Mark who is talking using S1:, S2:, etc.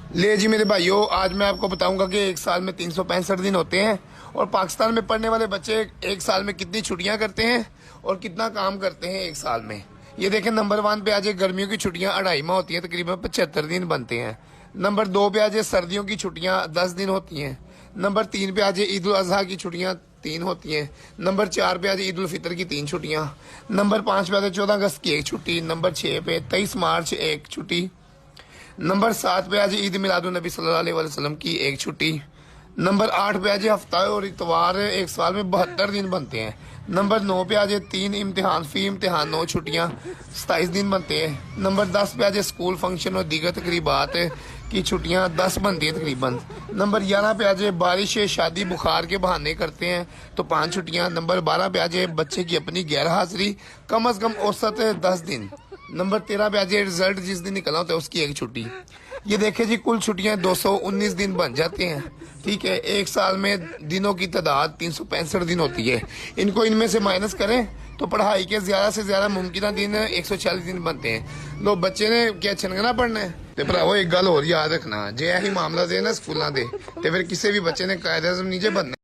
S1: ले जी मेरे भाइयों, आज मैं आपको बताऊंगा कि एक साल में 365 दिन होते हैं और पाकिस्तान में पढ़ने वाले बच्चे एक साल में कितनी छुट्टियां करते हैं और कितना काम करते हैं एक साल में। ये देखें, नंबर 1 पे आज गर्मियों की छुट्टियां 2.5 माह होती हैं, तकरीबन 75 दिन बनते हैं। नंबर 2 पे आज सर्दियों की छुट्टियां 10 दिन होती हैं। नंबर 3 पे आज ईद उल अजहा की छुट्टियां 3 होती हैं। नंबर 4 पे आज ईद उल फितर की 3 छुट्टियां। नंबर 5 पे आज 14 अगस्त की 1 छुट्टी। नंबर 6 पे 23 मार्च 1 छुट्टी। नंबर 7 पे आज ईद मिलादुन नबी सल्लल्लाहु अलैहि वसल्लम की 1 छुट्टी। नंबर 8 पे आज हफ्ता और इतवार एक साल में 72 दिन बनते हैं। नंबर 9 पे आज 3 इम्तिहान, फी इम्तिहान 9 छुट्टियां 27 दिन बनते हैं। नंबर 10 पे आज स्कूल फंक्शन और दीगर तकरीबात की छुट्टियां 10 बनती हैं तकरीबन। नंबर 11 पे आज बारिश, शादी, बुखार के बहाने करते हैं तो 5 छुट्टियां। नंबर 12 पे आज बच्चे की अपनी गैर हाजिरी कम अज कम औसत 10 दिन। नंबर 13 पे आज रिजल्ट जिस दिन निकला होता है उसकी 1 छुट्टी। ये देखे जी, कुल छुट्टियां 219 दिन बन जाते हैं। ठीक है, एक साल में दिनों की तादाद 365 दिन होती है। इनको इनमें से माइनस करें तो पढ़ाई के ज्यादा से ज्यादा मुमकिन दिन 140 दिन बनते हैं। लोग बच्चे ने क्या छनगना पढ़ना है ते भरावो, एक गल होर याद रखना, जे यही मामला दे ना स्कूलों दे ते फिर किसी भी बच्चे ने कायदे आज़म नहीं जे बनना।